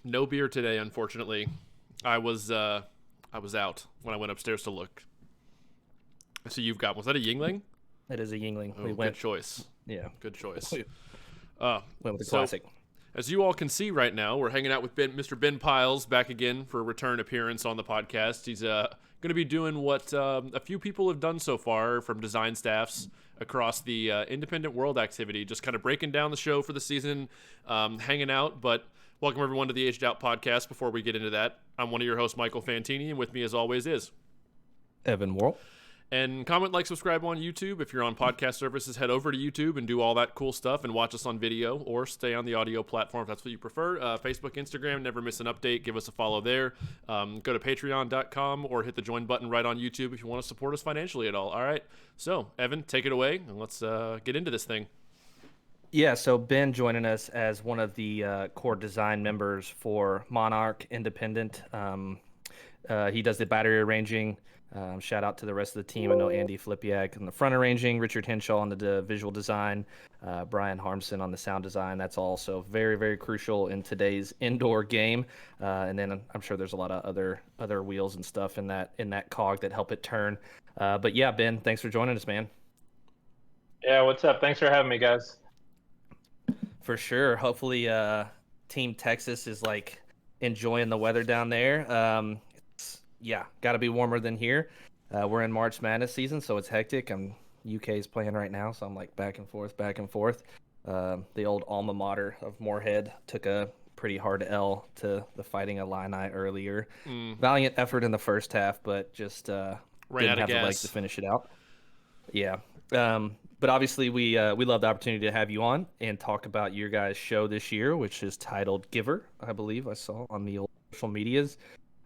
No beer today, unfortunately. I was out when I went upstairs to look. So you've got, was that a Yingling? It is a Yingling. Oh, good choice. Yeah, Good choice. we Uh, went with the so classic. as you all can see right now, we're hanging out with Mr. Ben Pyles back again for a return appearance on the podcast. He's going to be doing what a few people have done so far from design staffs across the independent world activity, just kind of breaking down the show for the season, hanging out. But welcome everyone to the Aged Out podcast. Before we get into that, I'm one of your hosts, Michael Fantini, and with me as always is Evan Worrell. and comment, like, subscribe on YouTube. If you're on podcast services, head over to YouTube and do all that cool stuff and watch us on video, or stay on the audio platform if that's what you prefer. Facebook, Instagram, never miss an update. Give us a follow there. Go to patreon.com or hit the join button right on YouTube if you want to support us financially at all. All right. So, Evan, take it away and let's get into this thing. Yeah, so Ben joining us as one of the core design members for Monarch Independent. He does the battery arranging. Shout out to the rest of the team. I know Andy Flipiak on the front arranging, Richard Henshaw on the visual design, Brian Harmson on the sound design. That's also very, very crucial in today's indoor game. And then I'm sure there's a lot of other wheels and stuff in that cog that help it turn. But yeah, Ben, thanks for joining us, man. Yeah, what's up? Thanks for having me, guys. For sure. Hopefully, Team Texas is like enjoying the weather down there. Yeah, got to be warmer than here. We're in March Madness season, so it's hectic. UK is playing right now, so I'm like back and forth, back and forth. The old alma mater of Moorhead took a pretty hard L to the Fighting Illini earlier. Valiant effort in the first half, but just didn't have the legs to finish it out. Yeah. But obviously, we love the opportunity to have you on and talk about your guys' show this year, which is titled Giver, I believe I saw on the old social medias.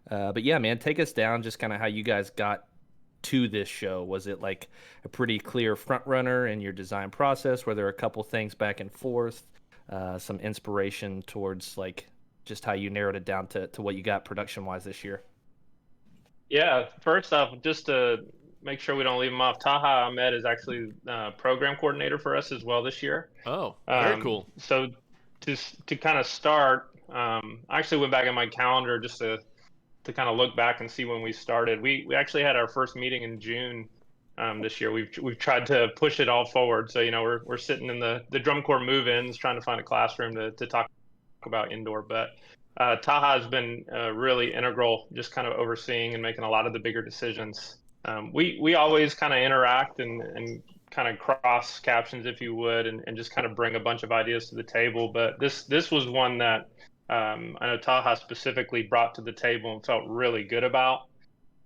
But yeah, man, take us down just kind of how you guys got to this show. Was it like a pretty clear front runner in your design process? Were there a couple things back and forth? Some inspiration towards like just how you narrowed it down to what you got production-wise this year? Yeah, first off, just to make sure we don't leave them off, Taha Ahmed is actually program coordinator for us as well this year. Oh, very cool. So to kind of start, I actually went back in my calendar just to kind of look back and see when we started. We actually had our first meeting in June this year. We've tried to push it all forward. So we're sitting in the drum corps move-ins trying to find a classroom to talk about indoor, but Taha has been really integral, just kind of overseeing and making a lot of the bigger decisions. We always kind of interact and kind of cross captions, if you would, and just kind of bring a bunch of ideas to the table. But this was one that I know Taha specifically brought to the table and felt really good about.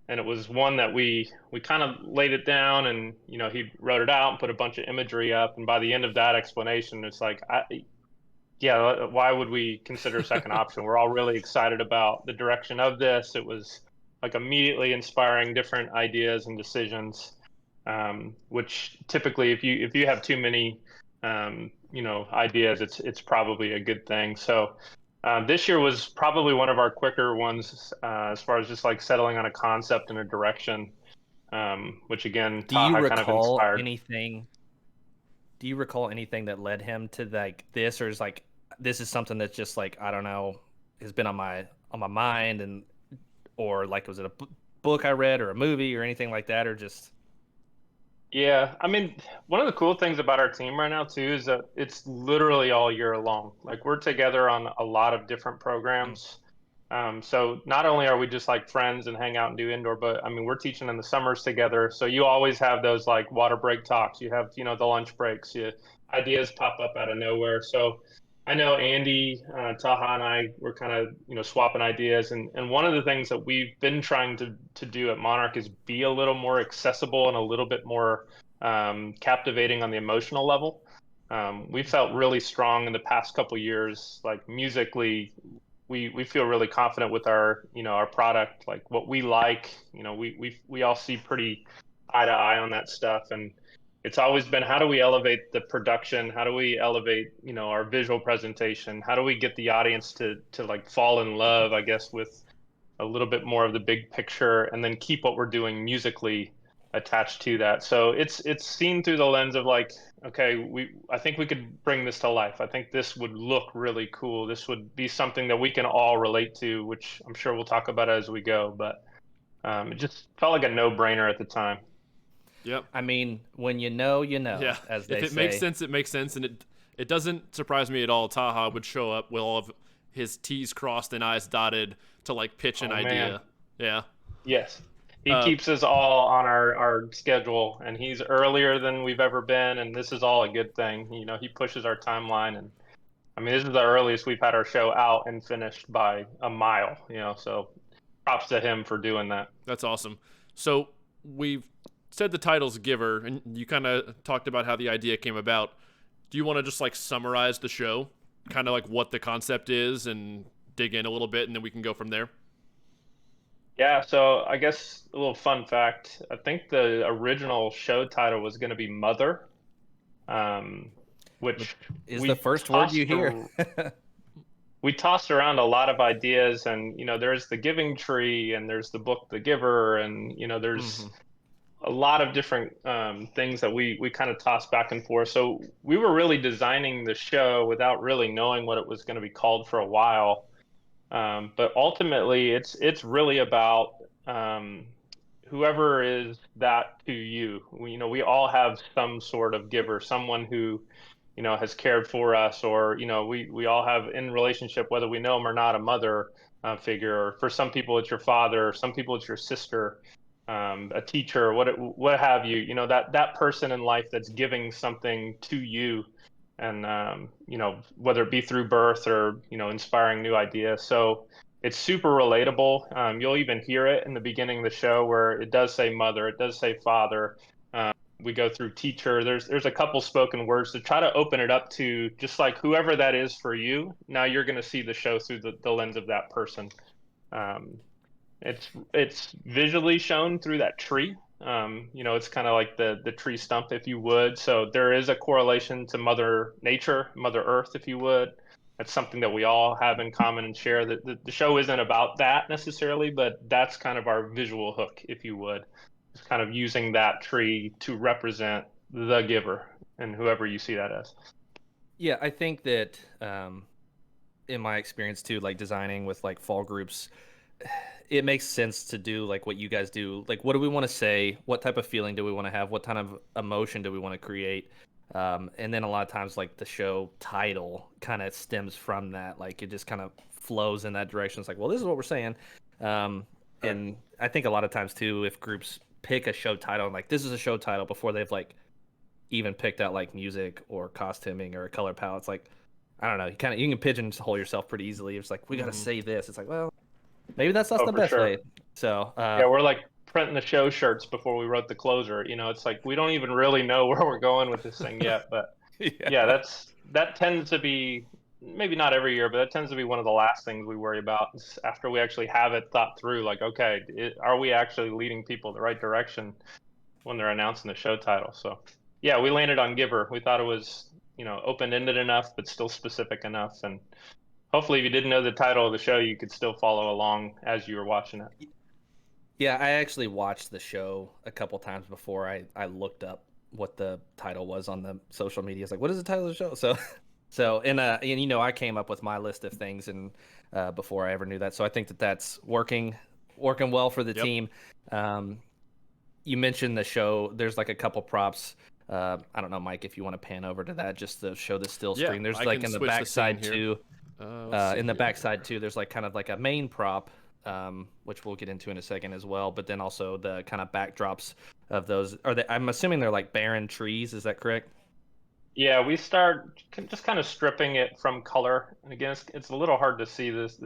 And it was one that we kind of laid it down, and he wrote it out and put a bunch of imagery up. And by the end of that explanation, it's like, yeah, why would we consider a second option? We're all really excited about the direction of this. It was like immediately inspiring different ideas and decisions, which typically, if you have too many, ideas, it's probably a good thing. So this year was probably one of our quicker ones as far as just like settling on a concept and a direction, which again, Taha kind of inspired. Do you recall anything that led him to like this, or is like this is something that's just like, I don't know, has been on my mind, and or like was it a book I read or a movie or anything like that, or just? Yeah, I mean, one of the cool things about our team right now too is that it's literally all year long. Like we're together on a lot of different programs. So not only are we just like friends and hang out and do indoor, but I mean, we're teaching in the summers together. So you always have those like water break talks. You have, the lunch breaks. Ideas pop up out of nowhere. So I know Andy, Taha, and I were kind of, swapping ideas. And one of the things that we've been trying to do at Monarch is be a little more accessible and a little bit more captivating on the emotional level. We felt really strong in the past couple years, like musically. We feel really confident with our our product, like what we like. We all see pretty eye to eye on that stuff, and it's always been, how do we elevate the production? How do we elevate our visual presentation? How do we get the audience to like fall in love, I guess, with a little bit more of the big picture, and then keep what we're doing musically attached to that. So it's seen through the lens of like, okay, I think we could bring this to life. I think this would look really cool. This would be something that we can all relate to, which I'm sure we'll talk about as we go. But it just felt like a no-brainer at the time. Yep. I mean, when you know, Yeah. as If they it makes say. sense, it makes sense, and it doesn't surprise me at all. Taha would show up with all of his T's crossed and I's dotted to like pitch an Oh idea. man, Yeah. yes. He Uh, keeps us all on our schedule, and he's earlier than we've ever been, and this is all a good thing. You know, he pushes our timeline, and I mean, this is the earliest we've had our show out and finished by a mile, you know, so props to him for doing that. That's awesome. So we've said the title's Giver, and you kind of talked about how the idea came about. Do you want to just like summarize the show, kind of like what the concept is, and dig in a little bit, and then we can go from there? Yeah, so I guess a little fun fact. I think the original show title was going to be Mother, um, which Is we the first word you tossed hear. we tossed around a lot of ideas, and you know there's the giving tree and there's the book The Giver, and you know there's a lot of different things that we kind of tossed back and forth. So we were really designing the show without really knowing what it was going to be called for a while, but ultimately it's really about whoever is that to you. You know, we all have some sort of giver, someone who, you know, has cared for us, or you know, we all have in relationship, whether we know them or not, a mother figure. Or for some people, it's your father. Some people, it's your sister, a teacher, what have you. You know, that person in life that's giving something to you, and you know, whether it be through birth or you know, inspiring new ideas. So it's super relatable. You'll even hear it in the beginning of the show where it does say mother, it does say father. We go through teacher. There's a couple spoken words to try to open it up to just like whoever that is for you. Now you're going to see the show through the lens of that person. Um, it's visually shown through that tree. You know, it's kind of like the tree stump, if you would. So there is a correlation to Mother Nature, Mother Earth, if you would. That's something that we all have in common and share. The show isn't about that necessarily, but that's kind of our visual hook, if you would. It's kind of using that tree to represent the giver and whoever you see that as. Yeah, I think that in my experience too, like designing with like fall groups, it makes sense to do like what you guys do. Like, what do we want to say? What type of feeling do we want to have? What kind of emotion do we want to create? And then a lot of times, like the show title kind of stems from that. Like, it just kind of flows in that direction. It's like, well, this is what we're saying. And I think a lot of times too, if groups pick a show title, and like this is a show title before they've like even picked out like music or costuming or a color palette, it's like, I don't know, you can pigeonhole yourself pretty easily. It's like, we got to say this. It's like, well, maybe that's not the For best sure. way. So Yeah, we're like printing the show shirts before we wrote the closer. You know, it's like we don't even really know where we're going with this thing yet. But yeah, that tends to be maybe not every year, but that tends to be one of the last things we worry about is after we actually have it thought through. Like, okay, are we actually leading people the right direction when they're announcing the show title? So yeah, we landed on Giver. We thought it was, you know, open-ended enough, but still specific enough. And hopefully if you didn't know the title of the show, you could still follow along as you were watching it. Yeah, I actually watched the show a couple times before I looked up what the title was on the social media. It's like, what is the title of the show? And you know, I came up with my list of things and before I ever knew that. So I think that that's working well for the team. You mentioned the show. There's like a couple props. I don't know, Mike, if you want to pan over to that just to show the still screen. There's I like can in the switch the backside scene here. too. In the backside too, there's like kind of like a main prop, which we'll get into in a second as well. But then also the kind of backdrops of those. I'm assuming they're like barren trees. Is that correct? Yeah, we start just kind of stripping it from color. And again, it's a little hard to see this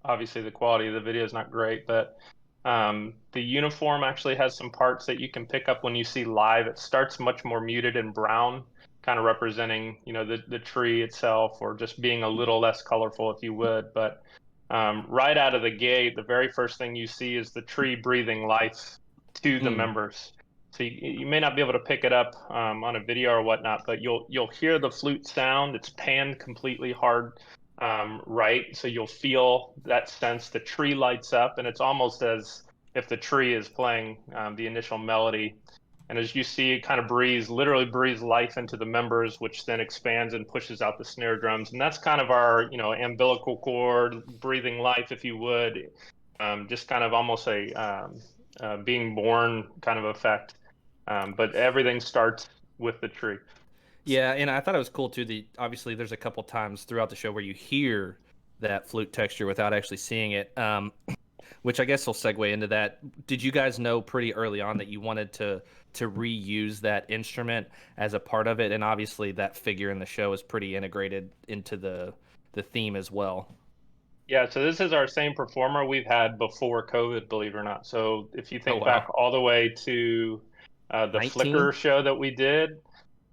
obviously the quality of the video is not great, but the uniform actually has some parts that you can pick up when you see live. It starts much more muted and brown, kind of representing, you know, the tree itself, or just being a little less colorful, if you would. But right out of the gate, the very first thing you see is the tree breathing life to the members. So you may not be able to pick it up on a video or whatnot, but you'll hear the flute sound. It's panned completely hard right, so you'll feel that sense. The tree lights up, and it's almost as if the tree is playing the initial melody. And as you see, it kind of literally breathes life into the members, which then expands and pushes out the snare drums. And that's kind of our, umbilical cord, breathing life, if you would, just kind of almost a being born kind of effect. But everything starts with the tree. Yeah, and I thought it was cool too. Obviously, there's a couple times throughout the show where you hear that flute texture without actually seeing it, which I guess will segue into that. Did you guys know pretty early on that you wanted to reuse that instrument as a part of it? And obviously, that figure in the show is pretty integrated into the theme as well. Yeah, so this is our same performer we've had before COVID, believe it or not. So if you think back all the way to the 19? Flickr show that we did,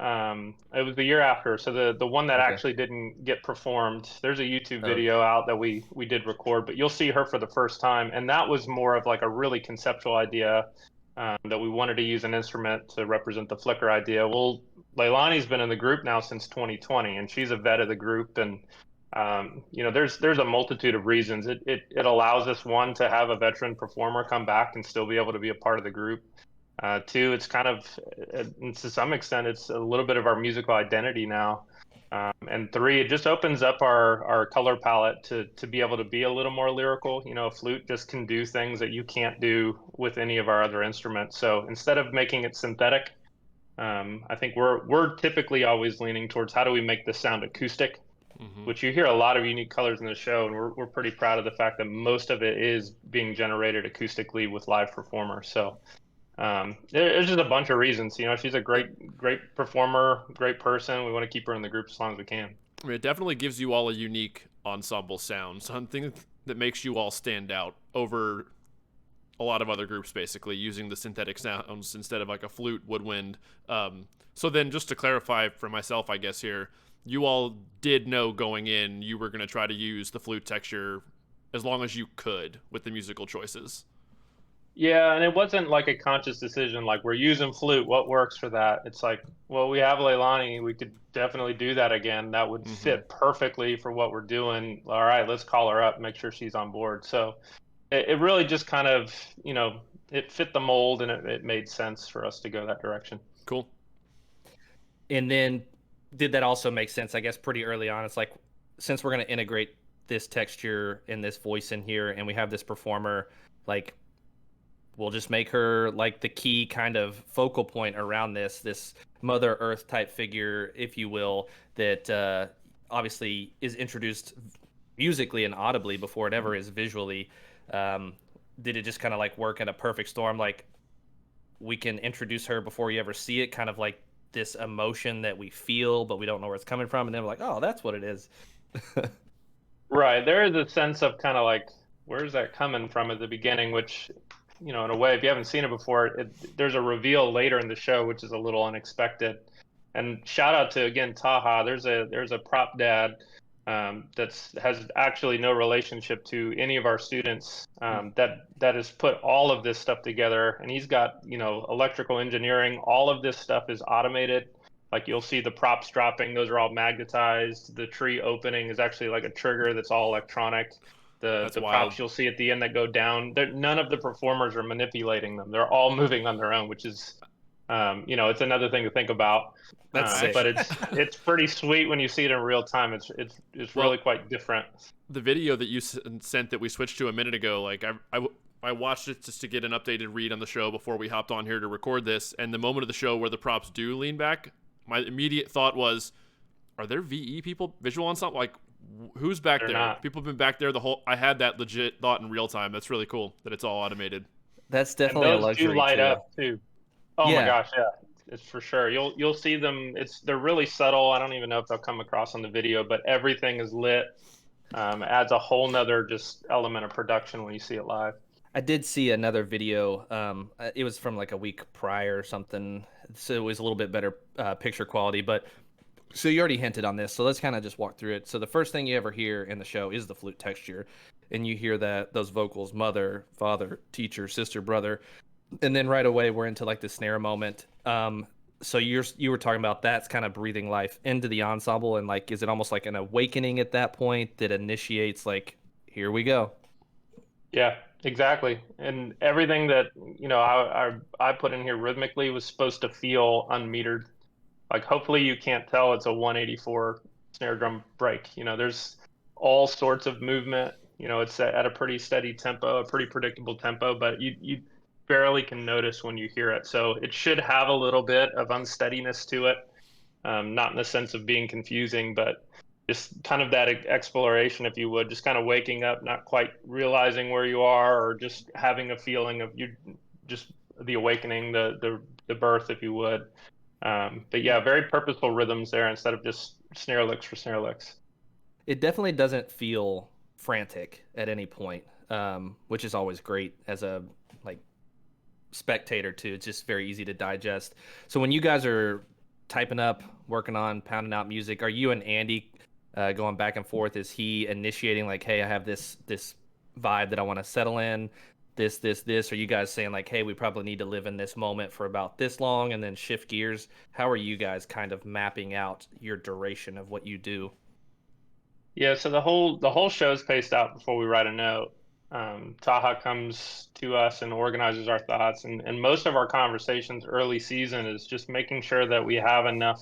it was the year after. So the one that actually didn't get performed, there's a YouTube video out that we did record, but you'll see her for the first time. And that was more of like a really conceptual idea that we wanted to use an instrument to represent the Flickr idea. Well, Leilani's been in the group now since 2020, and she's a vet of the group. And there's a multitude of reasons. It allows us, one, to have a veteran performer come back and still be able to be a part of the group. Two, it's kind of, to some extent, it's a little bit of our musical identity now. And three, it just opens up our color palette to be able to be a little more lyrical. A flute just can do things that you can't do with any of our other instruments. So instead of making it synthetic, I think we're typically always leaning towards how do we make this sound acoustic, which you hear a lot of unique colors in the show, and we're pretty proud of the fact that most of it is being generated acoustically with live performers. So there's just a bunch of reasons. She's a great performer, great person. We want to keep her in the group as long as we can. I mean, it definitely gives you all a unique ensemble sound, something that makes you all stand out over a lot of other groups, basically using the synthetic sounds instead of like a flute, woodwind. So then just to clarify for myself, I guess here, you all did know going in you were going to try to use the flute texture as long as you could with the musical choices. Yeah, and it wasn't like a conscious decision, like we're using flute, what works for that? It's like, well, we have Leilani, we could definitely do that again. That would fit perfectly for what we're doing. All right, let's call her up, make sure she's on board. So it really just kind of, it fit the mold, and it made sense for us to go that direction. Cool. And then did that also make sense, I guess, pretty early on? It's like, since we're going to integrate this texture and this voice in here, and we have this performer, like, we'll just make her like the key kind of focal point around this Mother Earth type figure, if you will, that obviously is introduced musically and audibly before it ever is visually. Did it just kind of like work in a perfect storm? Like, we can introduce her before you ever see it, kind of like this emotion that we feel, but we don't know where it's coming from. And then we're like, oh, that's what it is. Right. There is a sense of kind of like, where's that coming from at the beginning, which, in a way, if you haven't seen it before, there's a reveal later in the show, which is a little unexpected. And shout out to, again, Taha. There's a prop dad has actually no relationship to any of our students that has put all of this stuff together. And he's got, electrical engineering. All of this stuff is automated. Like, you'll see the props dropping. Those are all magnetized. The tree opening is actually like a trigger that's all electronic. The props you'll see at the end that go down, none of the performers are manipulating them. They're all moving on their own, which is, it's another thing to think about. That's sick. But it's pretty sweet when you see it in real time. It's really quite different. The video that you sent that we switched to a minute ago, like I watched it just to get an updated read on the show before we hopped on here to record this. And the moment of the show where the props do lean back, my immediate thought was, are there VE people, visual ensemble? Like, who's back there? Not. People have been back there I had that legit thought in real time. That's really cool that it's all automated. That's definitely a luxury. Those do light too. up too. Oh Yeah. my gosh, yeah. It's for sure. You'll see them. They're really subtle. I don't even know if they'll come across on the video, but everything is lit. Adds a whole nother just element of production when you see it live. I did see another video. It was from like a week prior or something, so it was a little bit better picture quality. But so you already hinted on this, so let's kind of just walk through it. So the first thing you ever hear in the show is the flute texture, and you hear those vocals: mother, father, teacher, sister, brother, and then right away we're into like the snare moment. So you were talking about that's kind of breathing life into the ensemble, and like, is it almost like an awakening at that point that initiates like, here we go? Yeah, Exactly. And everything that, I put in here rhythmically was supposed to feel unmetered. Like hopefully you can't tell it's a 184 snare drum break. There's all sorts of movement. It's at a pretty steady tempo, a pretty predictable tempo, but you barely can notice when you hear it. So it should have a little bit of unsteadiness to it, not in the sense of being confusing, but just kind of that exploration, if you would, just kind of waking up, not quite realizing where you are, or just having a feeling of you, just the awakening, the birth, if you would. But yeah, very purposeful rhythms there instead of just snare licks for snare licks. It definitely doesn't feel frantic at any point, which is always great as a like spectator too. It's just very easy to digest. So when you guys are typing up, working on, pounding out music, are you and Andy going back and forth? Is he initiating like, hey, I have this vibe that I want to settle in, this? Are you guys saying like, hey, we probably need to live in this moment for about this long and then shift gears? How are you guys kind of mapping out your duration of what you do? Yeah, so the whole show is paced out before we write a note. Taha comes to us and organizes our thoughts, and most of our conversations early season is just making sure that we have enough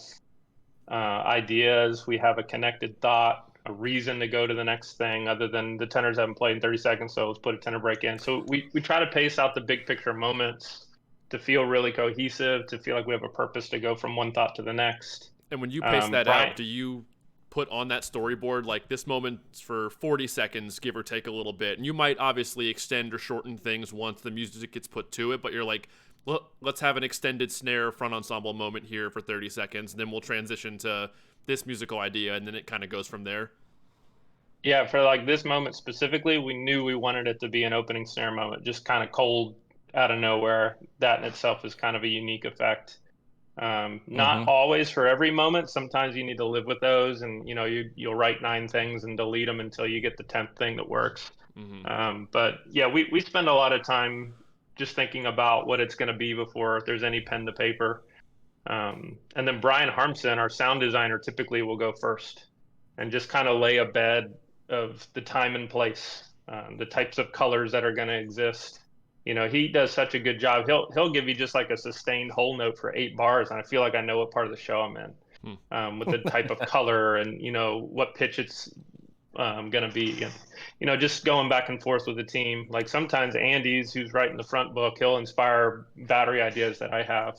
ideas, we have a connected thought, a reason to go to the next thing, other than the tenors haven't played in 30 seconds, so let's put a tenor break in. So we try to pace out the big picture moments to feel really cohesive, to feel like we have a purpose to go from one thought to the next. And when you pace that Brian, out, do you put on that storyboard like this moment's for 40 seconds, give or take a little bit? And you might obviously extend or shorten things once the music gets put to it, but you're like, well, let's have an extended snare front ensemble moment here for 30 seconds, and then we'll transition to this musical idea, and then it kind of goes from there. yeah, for like this moment specifically, we knew we wanted it to be an opening snare moment, just kind of cold out of nowhere. That in itself is kind of a unique effect. Not Mm-hmm. always for every moment. Sometimes you need to live with those, and you'll write 9 things and delete them until you get the 10th thing that works. Mm-hmm. But yeah, we spend a lot of time just thinking about what it's going to be before there's any pen to paper. And then Brian Harmson, our sound designer, typically will go first and just kind of lay a bed of the time and place, the types of colors that are going to exist. He does such a good job. He'll give you just like a sustained whole note for 8 bars, and I feel like I know what part of the show I'm in, Hmm. with the type of color and what pitch it's going to be. And, just going back and forth with the team. Like sometimes Andy's, who's writing the front book, he'll inspire battery ideas that I have,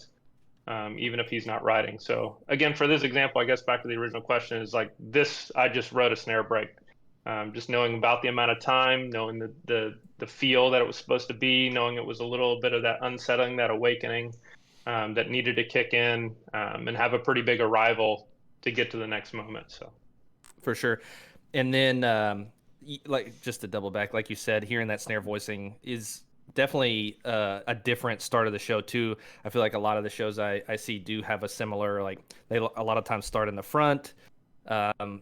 even if he's not writing. So again, for this example, I guess back to the original question is like this, I just wrote a snare break. Just knowing about the amount of time, knowing the feel that it was supposed to be, knowing it was a little bit of that unsettling, that awakening, that needed to kick in, and have a pretty big arrival to get to the next moment. So For sure. And then, like just to double back, like you said, hearing that snare voicing is definitely a different start of the show too. I feel like a lot of the shows I see do have a similar, like they a lot of times start in the front. Um,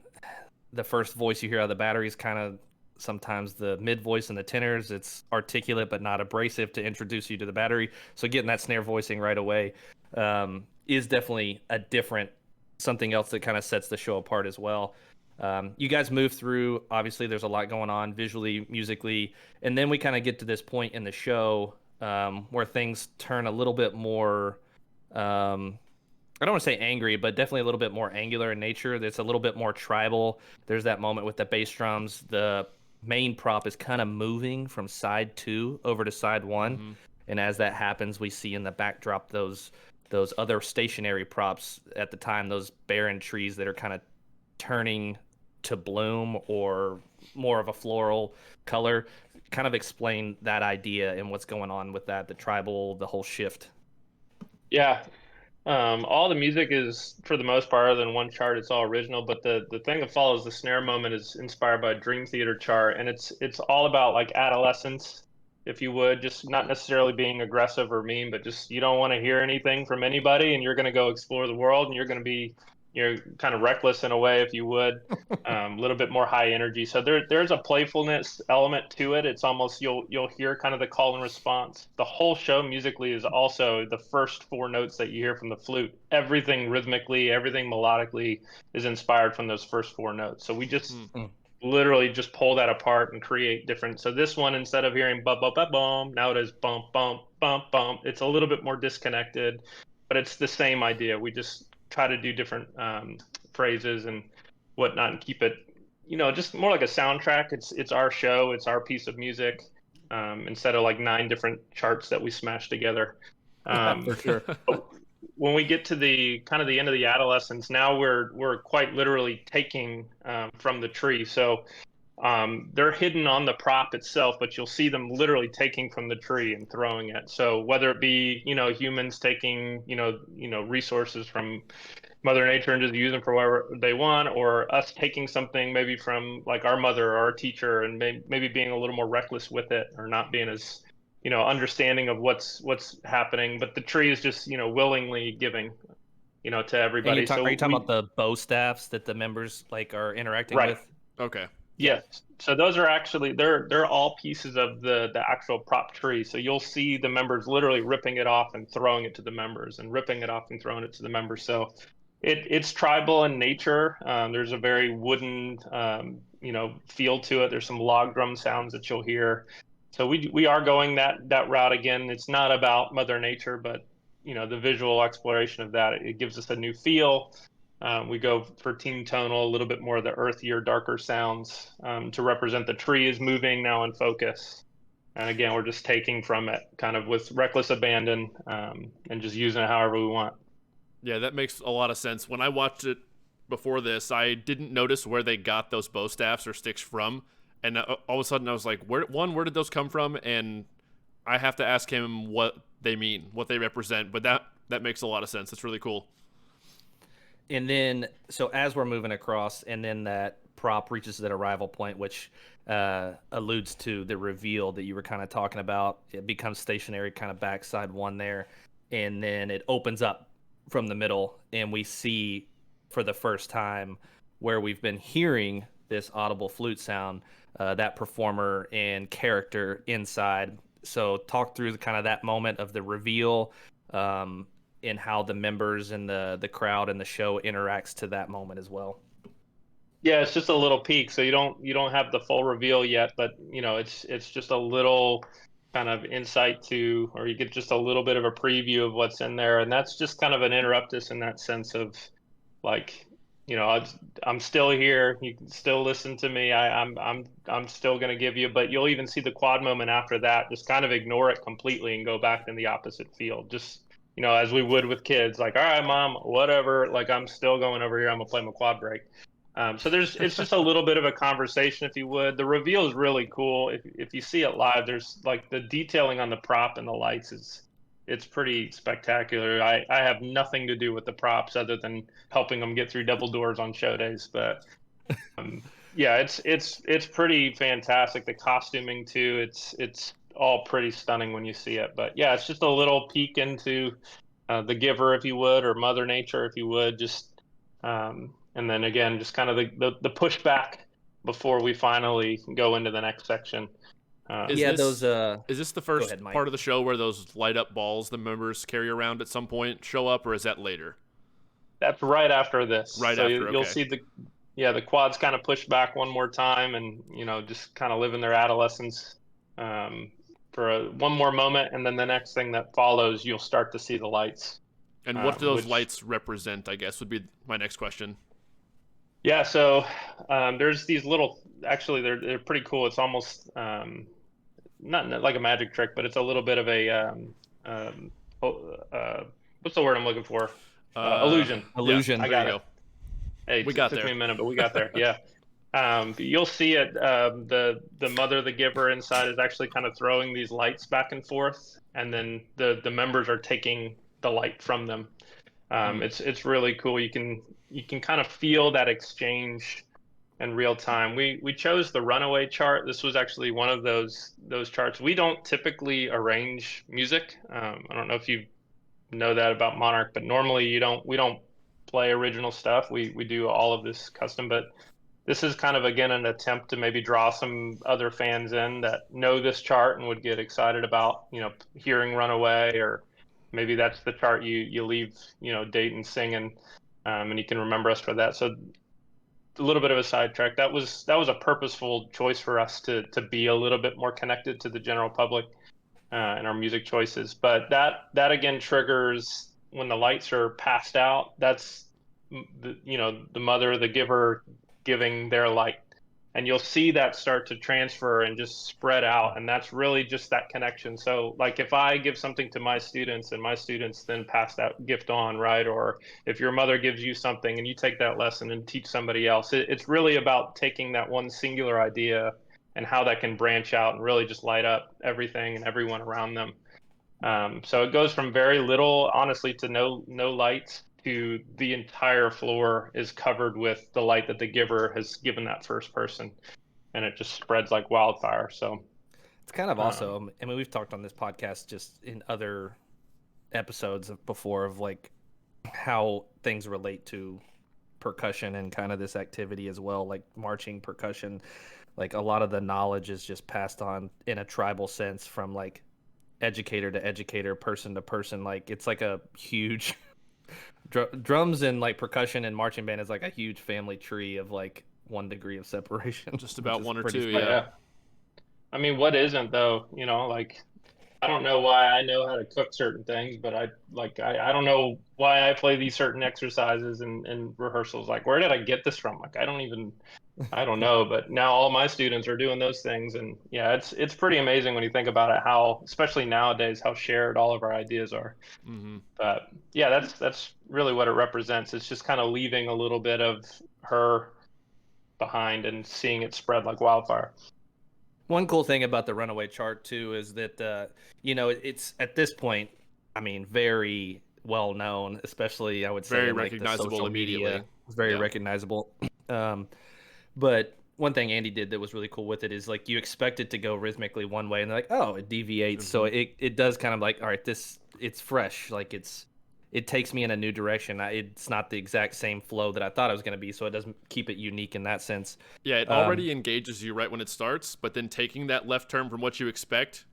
the first voice you hear out of the battery is kind of sometimes the mid voice and the tenors. It's articulate but not abrasive to introduce you to the battery. So getting that snare voicing right away is definitely a different something else that kind of sets the show apart as well. You guys move through, obviously there's a lot going on visually, musically, and then we kind of get to this point in the show where things turn a little bit more I don't want to say angry, but definitely a little bit more angular in nature. It's a little bit more tribal. There's that moment with the bass drums. The main prop is kind of moving from side 2 over to side 1. Mm-hmm. And as that happens, we see in the backdrop those other stationary props at the time, those barren trees that are kind of turning to bloom or more of a floral color. Kind of explain that idea and what's going on with that, the tribal, the whole shift. yeah, all the music is, for the most part, other than one chart, it's all original. But the thing that follows the snare moment is inspired by a Dream Theater chart, and it's all about like adolescence, if you would, just not necessarily being aggressive or mean, but just you don't want to hear anything from anybody, and you're going to go explore the world, and you're kind of reckless in a way, if you would, a little bit more high energy. So there's a playfulness element to it. It's almost you'll hear kind of the call and response. The whole show musically is also the first 4 notes that you hear from the flute. Everything rhythmically, everything melodically is inspired from those first 4 notes. So we just literally just pull that apart and create different. So this one, instead of hearing bump bump bump bump, now it is bump bump bump bump. It's a little bit more disconnected, but it's the same idea. We just try to do different phrases and whatnot and keep it, just more like a soundtrack. It's our show. It's our piece of music, instead of like 9 different charts that we smash together. For sure. When we get to the kind of the end of the Adolescence, now we're quite literally taking from the tree. So they're hidden on the prop itself, but you'll see them literally taking from the tree and throwing it. So whether it be humans taking resources from Mother Nature and just use them for whatever they want, or us taking something maybe from like our mother or our teacher and maybe being a little more reckless with it, or not being as understanding of what's happening. But the tree is just willingly giving to everybody. So are you talking about the bow staffs that the members like are interacting Right. with? Okay. Yes. So those are actually they're all pieces of the actual prop tree. So you'll see the members literally ripping it off and throwing it to the members, and ripping it off and throwing it to the members. So it's tribal in nature. There's a very wooden feel to it. There's some log drum sounds that you'll hear. So we are going that route again. It's not about Mother Nature, but the visual exploration of that. It gives us a new feel. We go for team tonal, a little bit more of the earthier, darker sounds to represent the tree is moving now in focus. And again, we're just taking from it kind of with reckless abandon, and just using it however we want. Yeah, that makes a lot of sense. When I watched it before this, I didn't notice where they got those bow staffs or sticks from. And all of a sudden I was like, where did those come from? And I have to ask him what they mean, what they represent. But that makes a lot of sense. It's really cool. And then, so as we're moving across, and then that prop reaches that arrival point, which alludes to the reveal that you were kind of talking about. It becomes stationary, kind of backside one there. And then it opens up from the middle, and we see for the first time where we've been hearing this audible flute sound, that performer and character inside. So talk through kind of that moment of the reveal, and how the members and the crowd and the show interacts to that moment as well. Yeah, it's just a little peek, so you don't have the full reveal yet, but it's just a little kind of insight to, or you get just a little bit of a preview of what's in there, and that's just kind of an interruptus in that sense of like, I'm still here. You can still listen to me. I'm still going to give you, but you'll even see the quad moment after that. Just kind of ignore it completely and go back in the opposite field. Just as we would with kids, like, all right, mom, whatever. Like, I'm still going over here. I'm gonna play my quad break. So it's just a little bit of a conversation, if you would. The reveal is really cool. If you see it live, there's like the detailing on the prop and the lights it's pretty spectacular. I have nothing to do with the props other than helping them get through double doors on show days. But yeah, it's pretty fantastic. The costuming too. It's all pretty stunning when you see it. But yeah, it's just a little peek into the giver, if you would, or Mother Nature, if you would. Just and then again, just kind of the pushback before we finally go into the next section. Is this the first ahead, Mike. part of the show where those light up balls the members carry around at some point show up, or is that later? That's right after this. Right so after, you'll okay. see the quads kind of push back one more time, and just kind of live in their adolescence for one more moment, and then the next thing that follows, you'll start to see the lights. And what do those lights represent, I guess, would be my next question. Yeah, so there's these little, actually they're pretty cool. It's almost not like a magic trick, but it's a little bit of a what's the word I'm looking for? Illusion. Illusion. Yeah, I got there you it. go. Hey, We got took there. me a minute, but we got there. Yeah. You'll see it. The mother, the giver inside is actually kind of throwing these lights back and forth, and then the members are taking the light from them. It's really cool. You can kind of feel that exchange in real time. We chose the Runaway chart. This was actually one of those charts. We don't typically arrange music. I don't know if you know that about Monarch, but normally we don't play original stuff. We do all of this custom, but this is kind of again an attempt to maybe draw some other fans in that know this chart and would get excited about hearing Runaway, or maybe that's the chart you leave Dayton singing, and you can remember us for that. So a little bit of a sidetrack. That was a purposeful choice for us to be a little bit more connected to the general public in our music choices. But that again triggers when the lights are passed out. That's the mother, the giver, giving their light, and you'll see that start to transfer and just spread out, and that's really just that connection. So like if I give something to my students and my students then pass that gift on, right? Or if your mother gives you something and you take that lesson and teach somebody else, it's really about taking that one singular idea and how that can branch out and really just light up everything and everyone around them. So it goes from very little, honestly, to no lights, to the entire floor is covered with the light that the giver has given that first person, and it just spreads like wildfire. So it's kind of also, I mean, we've talked on this podcast just in other episodes before of like how things relate to percussion and kind of this activity as well, like marching percussion. Like a lot of the knowledge is just passed on in a tribal sense from like educator to educator, person to person. Like it's like a huge drums and like percussion and marching band is like a huge family tree of like 1 degree of separation. Just about one or pretty two, smart. yeah. I mean, what isn't though? Like I don't know why I know how to cook certain things, but I don't know why I play these certain exercises and rehearsals. Like, where did I get this from? Like, I don't know, but now all my students are doing those things, and yeah, it's pretty amazing when you think about it, how, especially nowadays, how shared all of our ideas are. Mm-hmm. But yeah, that's really what it represents. It's just kind of leaving a little bit of her behind and seeing it spread like wildfire. One cool thing about the Runaway chart too is that it's at this point, I mean, very well known, especially I would say Very in, like, the recognizable social immediately. media. It's very recognizable. But one thing Andy did that was really cool with it is like you expect it to go rhythmically one way, and they're like, oh, it deviates. So it does kind of like, all right, it's fresh, like it takes me in a new direction. It's not the exact same flow that I thought it was going to be, so it doesn't keep it unique in that sense. Yeah, it already engages you right when it starts, but then taking that left turn from what you expect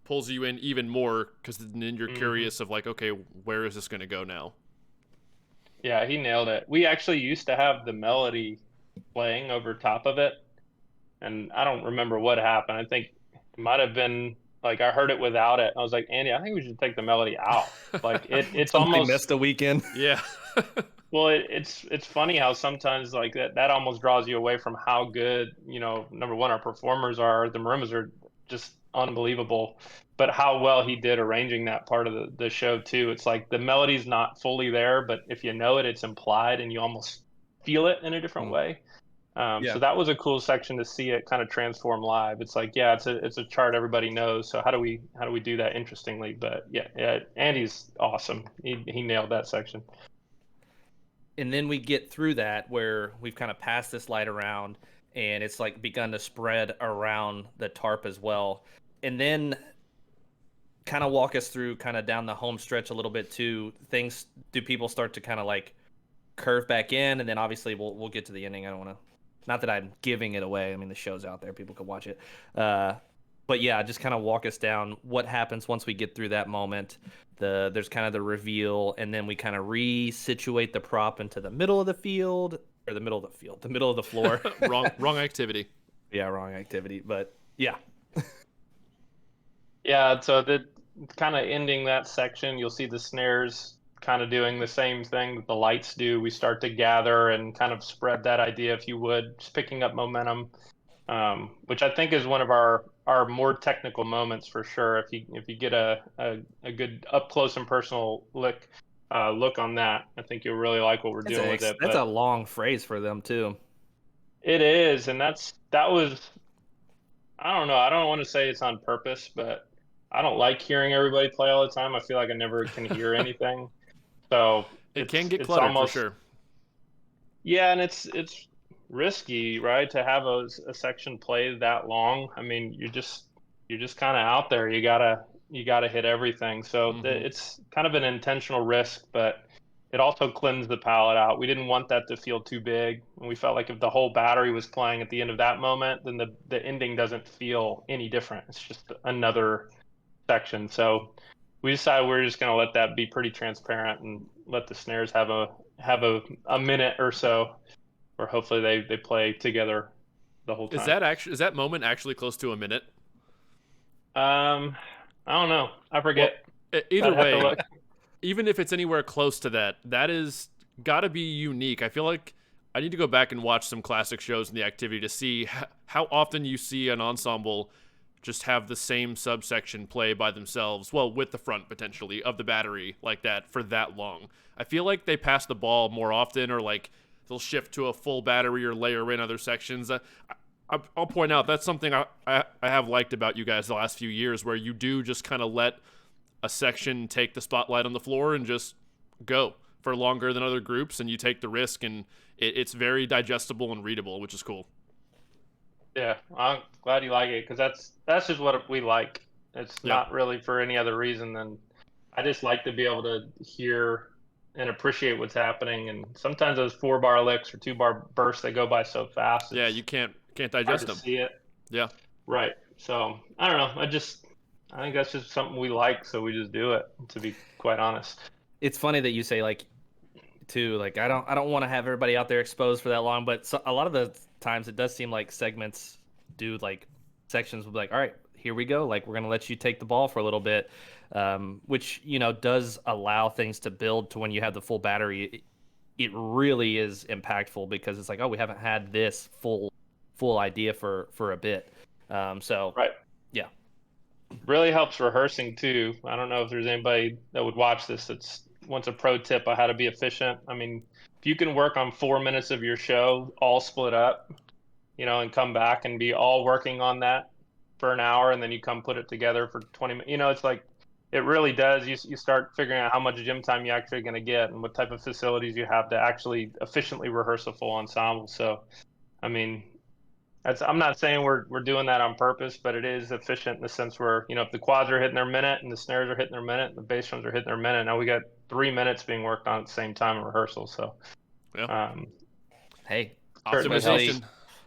pulls you in even more, because then you're curious of like, okay, where is this going to go now? Yeah, he nailed it. We actually used to have the melody playing over top of it, and I don't remember what happened. I think it might have been like I heard it without it. I was like, Andy, I think we should take the melody out. Like it's Somebody almost missed a weekend. Yeah. well, it's funny how sometimes like that almost draws you away from how good, number one, our performers are. The marimbas are just unbelievable, but how well he did arranging that part of the show too. It's like the melody's not fully there, but if you know it, it's implied, and you almost feel it in a different way. So that was a cool section to see it kind of transform live. It's like, yeah, it's a chart everybody knows. So how do we do that interestingly? But yeah, Andy's awesome. He nailed that section. And then we get through that where we've kind of passed this light around, and it's like begun to spread around the tarp as well. And then kind of walk us through kind of down the home stretch a little bit too. Do people start to kind of like curve back in? And then obviously we'll get to the ending. I don't want to, not that I'm giving it away. I mean, the show's out there, people can watch it. But yeah, just kind of walk us down what happens once we get through that moment. There's kind of the reveal, and then we kind of resituate the prop into the middle of the field, or the middle of the floor. wrong activity. Yeah, wrong activity. But yeah. Yeah, so the kind of ending that section, you'll see the snares kind of doing the same thing that the lights do. We start to gather and kind of spread that idea, if you would, just picking up momentum, which I think is one of our more technical moments for sure. If you get a good up close and personal look on that, I think you'll really like what we're doing with it. That's a long phrase for them too. It is, and that was, I don't know. I don't want to say it's on purpose, but I don't like hearing everybody play all the time. I feel like I never can hear anything. So it can get cluttered almost, for sure. Yeah, and it's risky, right, to have a section play that long. I mean, you're just kind of out there. You gotta hit everything. So it's kind of an intentional risk, but it also cleansed the palette out. We didn't want that to feel too big, and we felt like if the whole battery was playing at the end of that moment, then the ending doesn't feel any different. It's just another section. So we decided we're just going to let that be pretty transparent and let the snares have a minute or so. where hopefully they play together the whole time. Is that moment actually close to a minute? I don't know. I Well, forget. either I'd have to way, look. even if it's anywhere close to that, that is got to be unique. I feel like I need to go back and watch some classic shows in the activity to see how often you see an ensemble just have the same subsection play by themselves, well, with the front potentially of the battery like that for that long. I feel like they pass the ball more often, or like they'll shift to a full battery or layer in other sections. I'll point out that's something I have liked about you guys the last few years, where you do just kind of let a section take the spotlight on the floor and just go for longer than other groups, and you take the risk, and it's very digestible and readable, which is cool. Yeah, I'm glad you like it, because that's just what we like. It's Yeah. not really for any other reason than I just like to be able to hear and appreciate what's happening. And sometimes those 4-bar licks or 2-bar bursts, they go by so fast. Yeah, It's you can't hard digest to them. see it. Yeah. Right. So I don't know. I think that's just something we like, so we just do it. To be quite honest. It's funny that you say like, too, like I don't want to have everybody out there exposed for that long, but a lot of the times it does seem like segments do like sections will be like, all right, here we go, like we're gonna let you take the ball for a little bit, which does allow things to build to when you have the full battery. It really is impactful because it's like, oh, we haven't had this full idea for a bit. So Right. yeah, Really helps rehearsing too. I don't know if there's anybody that would watch this that's wants a pro tip on how to be efficient. I mean, if you can work on 4 minutes of your show all split up, and come back and be all working on that for an hour, and then you come put it together for 20 minutes. It's like it really does. You start figuring out how much gym time you're actually going to get and what type of facilities you have to actually efficiently rehearse a full ensemble. So, I mean, I'm not saying we're doing that on purpose, but it is efficient in the sense where, if the quads are hitting their minute and the snares are hitting their minute and the bass drums are hitting their minute, now we got 3 minutes being worked on at the same time in rehearsal. So, Yeah. Hey, certainly helps. Optimization.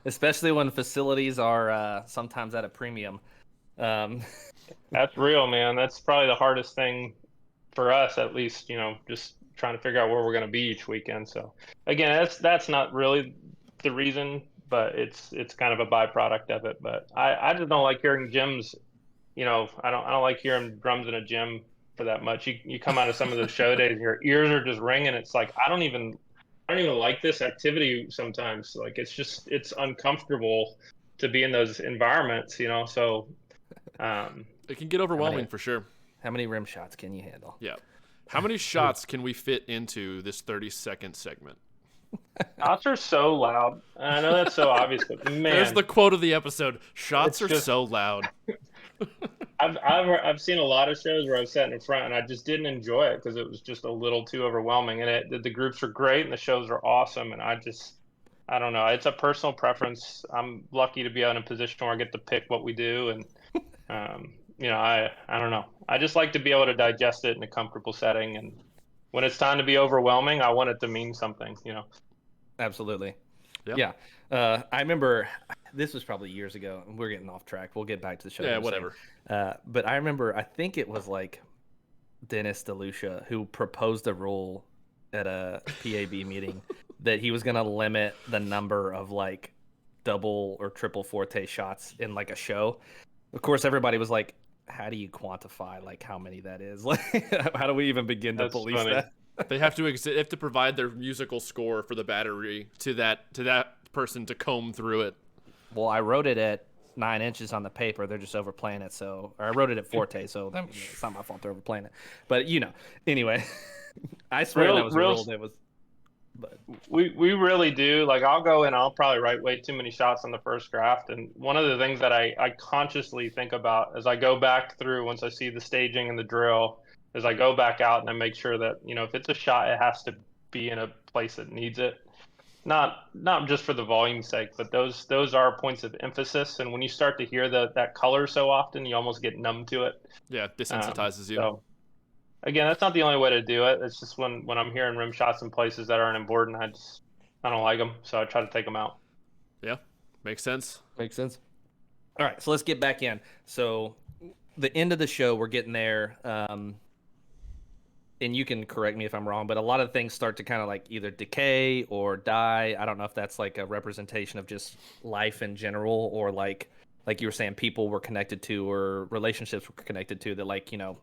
especially when facilities are sometimes at a premium. That's real, man. That's probably the hardest thing for us, at least, just trying to figure out where we're going to be each weekend. So again, that's not really the reason, but it's kind of a byproduct of it. But I just don't like hearing gyms. I don't like hearing drums in a gym for that much. You come out of some of those show days, and your ears are just ringing. It's like I don't even like this activity sometimes. Like it's uncomfortable to be in those environments. So It can get overwhelming for sure. How many rim shots can you handle? Yeah. How many shots can we fit into this 30-second segment? shots are so loud. I know that's so obvious, but man, There's the quote of the episode. Shots are just so loud. I've seen a lot of shows where I've sat in front and I just didn't enjoy it because it was just a little too overwhelming. And the groups are great and the shows are awesome, and I don't know. It's a personal preference. I'm lucky to be in a position where I get to pick what we do, and I don't know. I just like to be able to digest it in a comfortable setting, and when it's time to be overwhelming, I want it to mean something. Absolutely. Yep. Yeah. I remember this was probably years ago. We're getting off track. We'll get back to the show. Yeah, whatever. But I remember, I think it was like Dennis DeLucia who proposed a rule at a PAB meeting that he was going to limit the number of like double or triple forte shots in like a show. Of course, everybody was like, how do you quantify like how many that is? Like, how do we even begin to That's police funny. that? They have to provide their musical score for the battery to that person to comb through it. Well, I wrote it at 9 inches on the paper. They're just overplaying it. Or I wrote it at forte, so it's not my fault they're overplaying it. But anyway, I swear that was a rule. That was. But we really do. Like I'll go and I'll probably write way too many shots on the first draft. And one of the things that I consciously think about as I go back through once I see the staging and the drill, is I go back out and I make sure that if it's a shot, it has to be in a place that needs it. Not just for the volume's sake, but those are points of emphasis. And when you start to hear that color so often, you almost get numb to it. Yeah, desensitizes you. So, again, that's not the only way to do it. It's just when I'm hearing rim shots in places that aren't important, I don't like them, so I try to take them out. Yeah, makes sense. Makes sense. All right, so let's get back in. So the end of the show, we're getting there. and you can correct me if I'm wrong, but a lot of things start to kind of like either decay or die. I don't know if that's like a representation of just life in general, or like you were saying, people were connected to or relationships were connected to that, like, you know,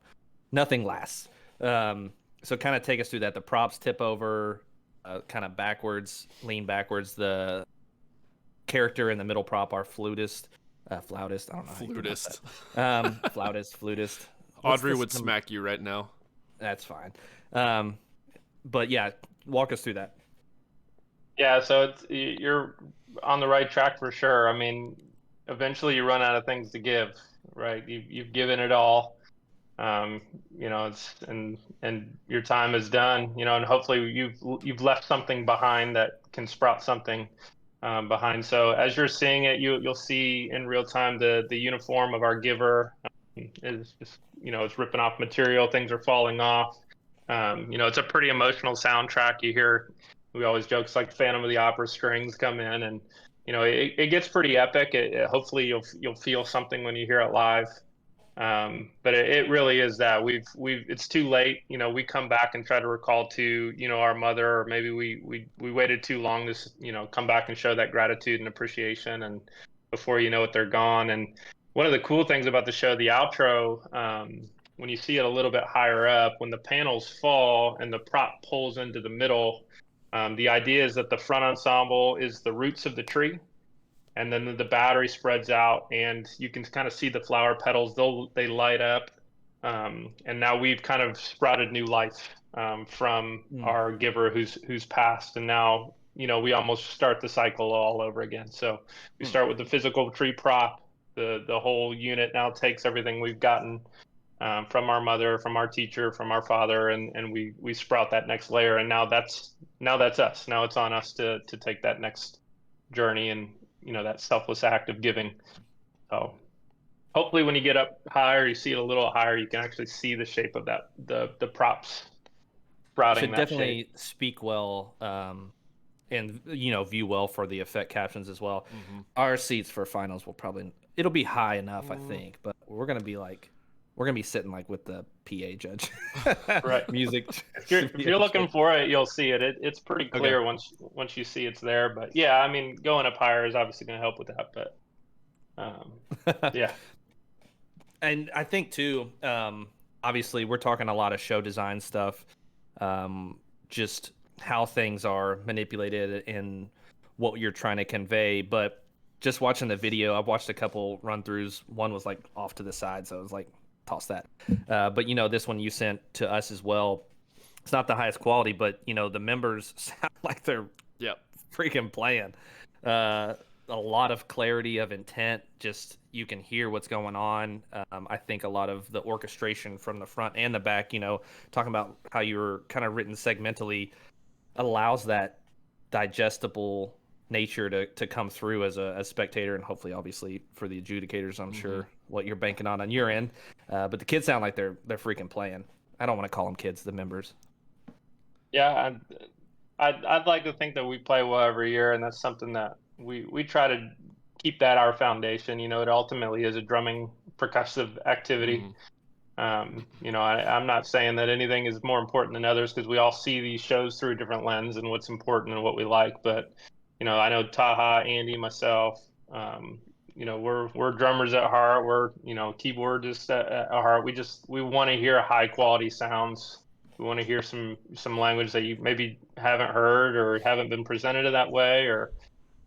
nothing lasts. So kind of take us through that. The props tip over, kind of backwards, lean backwards. The character in the middle prop, our flautist. Flautist, I don't know how you pronounce that. Flutist. Audrey would smack you right now. That's fine. But yeah, walk us through that. Yeah, so you're on the right track for sure. I mean, eventually you run out of things to give, right? You've given it all. You know, and your time is done. You know, and hopefully you've left something behind that can sprout something behind. So as you're seeing it, you'll see in real time the uniform of our giver is just, you know, it's ripping off material. Things are falling off. You know, it's a pretty emotional soundtrack. You hear, we always joke, it's like Phantom of the Opera strings come in, and you know it gets pretty epic. Hopefully you'll feel something when you hear it live. But it really is that we've it's too late. You know, we come back and try to recall to, you know, our mother, or maybe we waited too long to, you know, come back and show that gratitude and appreciation, and before you know it, they're gone. And one of the cool things about the show, the outro, when you see it a little bit higher up, when the panels fall and the prop pulls into the middle, the idea is that the front ensemble is the roots of the tree, and then the battery spreads out, and you can kind of see the flower petals. They light up, and now we've kind of sprouted new life from our giver who's passed, and now, you know, we almost start the cycle all over again. So we start with the physical tree prop. The whole unit now takes everything we've gotten from our mother, from our teacher, from our father, and we sprout that next layer. And now that's us. Now it's on us to take that next journey, and, you know, that selfless act of giving. So hopefully when you get up higher, you see it a little higher, you can actually see the shape of that, the props sprouting. Should that definitely shape. speak well, and, you know, view well for the effect captions as well. Our seats for finals it'll be high enough, I think, but we're gonna be sitting like with the PA judge. Right. Music. If you're looking for it, you'll see it. It's pretty clear once you see it's there. But yeah, I mean, going up higher is obviously going to help with that. But yeah. And I think too, obviously we're talking a lot of show design stuff, just how things are manipulated and what you're trying to convey. But just watching the video, I've watched a couple run throughs. One was like off to the side, so I was like, toss that. But, you know, this one you sent to us as well. It's not the highest quality, but, you know, the members sound like they're freaking playing. A lot of clarity of intent. Just, you can hear what's going on. I think a lot of the orchestration from the front and the back, you know, talking about how you were kind of written segmentally, allows that digestible nature to come through as a spectator, and hopefully, obviously, for the adjudicators, I'm sure what you're banking on your end. But the kids sound like they're freaking playing. I don't want to call them kids, the members. Yeah, I'd like to think that we play well every year, and that's something that we try to keep that our foundation. You know, it ultimately is a drumming percussive activity. You know, I'm not saying that anything is more important than others, because we all see these shows through a different lens and what's important and what we like. But, you know, I know Taha, Andy, myself, you know, we're drummers at heart. We're, you know, keyboardists at heart. We want to hear high quality sounds. We want to hear some language that you maybe haven't heard or haven't been presented that way. Or,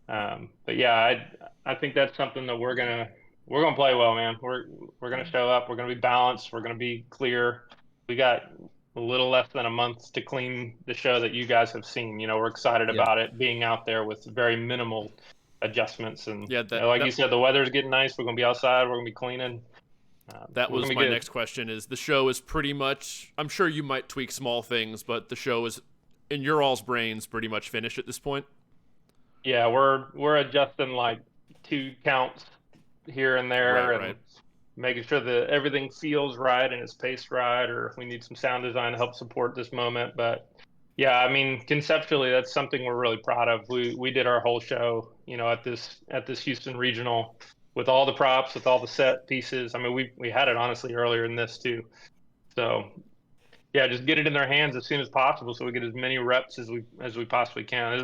but yeah, I think that's something that we're gonna play well, man. We're gonna show up. We're gonna be balanced. We're gonna be clear. We got a little less than a month to clean the show that you guys have seen. You know, we're excited about it being out there with very minimal adjustments. And yeah, you know, like you said, the weather's getting nice. We're gonna be outside. We're gonna be cleaning. That was my next question. Is the show is pretty much? I'm sure you might tweak small things, but the show is, in your all's brains, pretty much finished at this point. Yeah, we're adjusting like 2 counts here and there, and making sure that everything feels right and it's paced right, or if we need some sound design to help support this moment. But yeah, I mean, conceptually, that's something we're really proud of. We did our whole show, you know, at this Houston regional, with all the props, with all the set pieces. I mean, we had it honestly earlier in this too. So yeah, just get it in their hands as soon as possible, so we get as many reps as we possibly can. This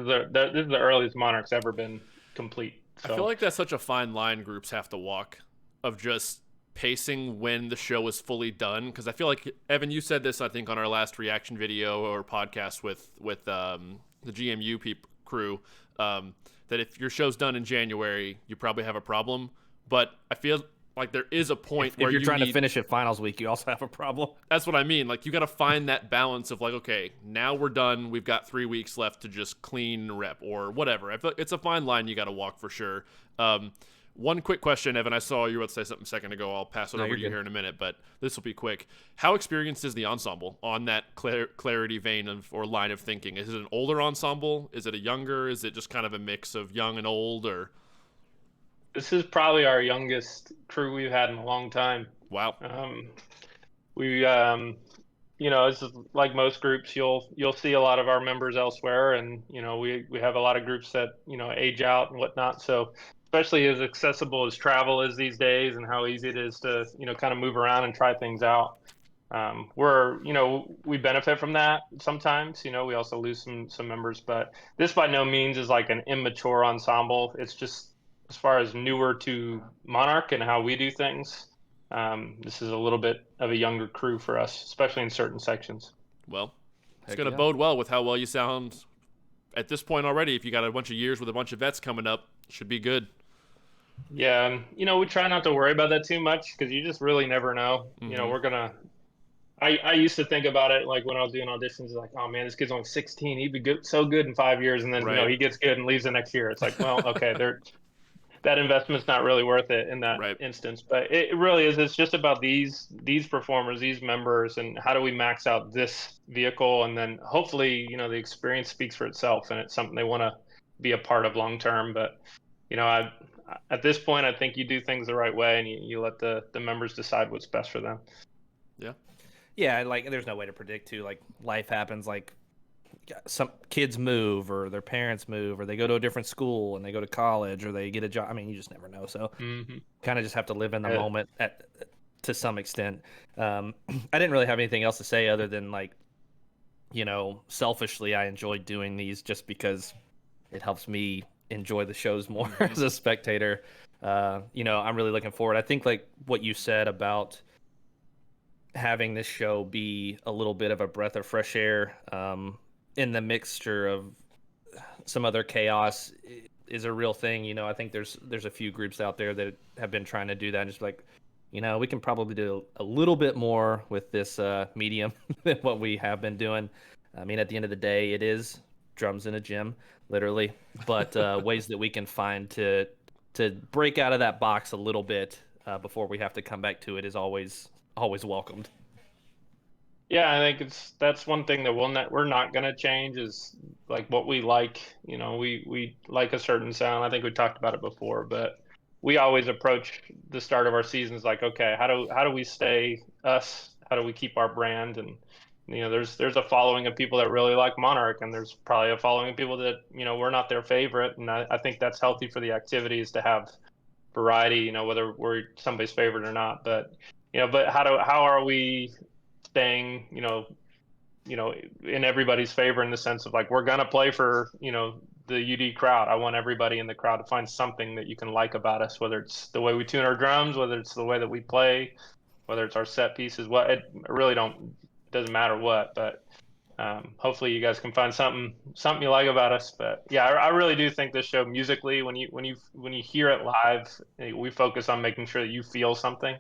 is the earliest Monarch's ever been complete. I feel So like that's such a fine line groups have to walk of just pacing when the show is fully done. Because I feel like, Evan, you said this, I think, on our last reaction video or podcast with the GMU crew, that if your show's done in January, you probably have a problem. But I feel like there is a point where If you're trying need, to finish it finals week, you also have a problem. That's what I mean. Like, you got to find that balance of like, okay, now we're done. We've got 3 weeks left to just clean rep or whatever. I feel like it's a fine line you got to walk for sure. One quick question, Evan. I saw you were about to say something a second ago. I'll pass it over to you here in a minute, but this will be quick. How experienced is the ensemble on that clarity vein of or line of thinking? Is it an older ensemble? Is it a younger? Is it just kind of a mix of young and old? Or this is probably our youngest crew we've had in a long time. wow. We it's just like most groups, you'll see a lot of our members elsewhere, and we have a lot of groups that age out and whatnot. So especially as accessible as travel is these days, and how easy it is to kind of move around and try things out. We benefit from that sometimes. We also lose some members, but this by no means is like an immature ensemble. It's just as far as newer to Monarch and how we do things. This is a little bit of a younger crew for us, especially in certain sections. Well, it's going to bode well with how well you sound at this point already. If you got a bunch of years with a bunch of vets coming up, should be good. Yeah, and we try not to worry about that too much because you just really never know. Mm-hmm. I used to think about it like when I was doing auditions, like, oh man, this kid's only 16. He'd be good, so good in 5 years, and then Right. he gets good and leaves the next year. It's like, well, okay, that investment's not really worth it in that Right. instance. But it really is. It's just about these performers, these members, and how do we max out this vehicle, and then hopefully the experience speaks for itself, and it's something they want to be a part of long term. But at this point, I think you do things the right way, and you let the members decide what's best for them. Yeah, like there's no way to predict too. Like life happens. Like some kids move, or their parents move, or they go to a different school and they go to college, or they get a job. I mean, you just never know. So kind of just have to live in the moment to some extent. I didn't really have anything else to say other than like, selfishly, I enjoy doing these just because it helps me enjoy the shows more as a spectator. I'm really looking forward. I think like what you said about having this show be a little bit of a breath of fresh air in the mixture of some other chaos is a real thing. I think there's a few groups out there that have been trying to do that, and just like, we can probably do a little bit more with this medium than what we have been doing. I mean, at the end of the day, it is drums in a gym, literally, but ways that we can find to break out of that box a little bit before we have to come back to it is always welcomed. Yeah, I think that's one thing that we're not going to change is like what we like. We like a certain sound. I think we talked about it before, but we always approach the start of our seasons like, okay, how do we stay us? How do we keep our brand? And there's a following of people that really like Monarch, and there's probably a following of people that we're not their favorite, and I think that's healthy for the activities to have variety. Whether we're somebody's favorite or not, but how are we staying, in everybody's favor in the sense of like, we're going to play for, the UD crowd. I want everybody in the crowd to find something that you can like about us, whether it's the way we tune our drums, whether it's the way that we play, whether it's our set pieces, it really doesn't matter what, but hopefully you guys can find something you like about us. But yeah, I really do think this show musically, when you hear it live, we focus on making sure that you feel something.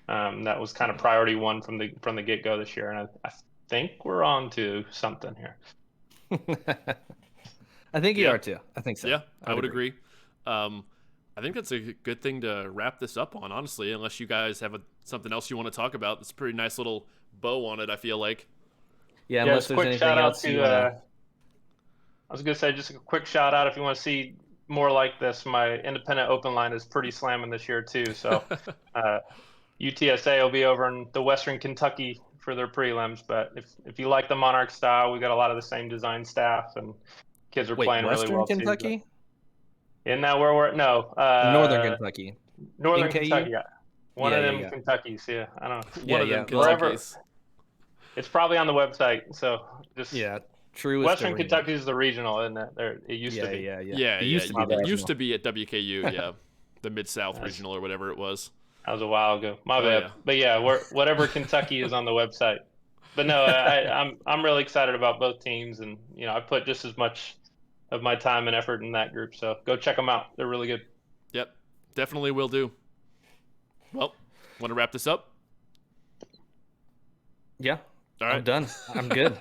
That was kind of priority one from the get-go this year, and I think we're on to something here. I think you are too. I think so. Yeah, I would agree. I think that's a good thing to wrap this up on, honestly, unless you guys have something else you want to talk about. It's a pretty nice little bow on it, I feel like. Yeah, unless there's anything else. I was going to say, just a quick shout out if you want to see more like this. My independent open line is pretty slamming this year too, so UTSA will be over in the Western Kentucky for their prelims. But if you like the Monarch style, we got a lot of the same design staff, and kids are playing really well Western Kentucky? too. Isn't that where we're Northern Kentucky? Northern Kentucky, yeah. One of them yeah. Kentuckys, yeah. I don't know. One of them Kentuckys. It's probably on the website. So just Truest Western Arena. Kentucky is the regional, isn't it? It used to be. Yeah, It used to be the It used regional. to be at WKU, yeah. The Mid-South Regional or whatever it was. That was a while ago. My bad. Yeah. But yeah, whatever Kentucky is on the website. But no, I'm really excited about both teams, and I put just as much of my time and effort in that group. So go check them out. They're really good. Yep, definitely will do. Well, want to wrap this up? Yeah. All right. I'm done. I'm good.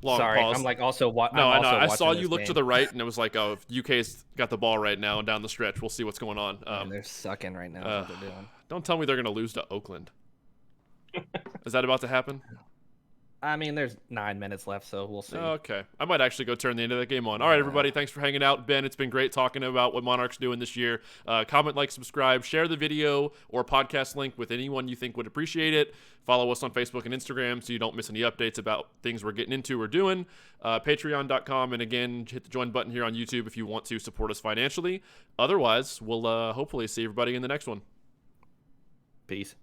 Long Sorry, pause. I'm like also. No, I know. I saw watching you this look game. to the right, and it was like, oh, if UK's got the ball right now and down the stretch. We'll see what's going on. Man, they're sucking right now. Is what they're doing. Don't tell me they're going to lose to Oakland. Is that about to happen? I mean, there's 9 minutes left, so we'll see. Okay. I might actually go turn the end of that game on. All right, everybody. Thanks for hanging out. Ben, it's been great talking about what Monarch's doing this year. Comment, like, subscribe, share the video or podcast link with anyone you think would appreciate it. Follow us on Facebook and Instagram so you don't miss any updates about things we're getting into or doing. Patreon.com. And again, hit the join button here on YouTube if you want to support us financially. Otherwise, we'll hopefully see everybody in the next one. Peace.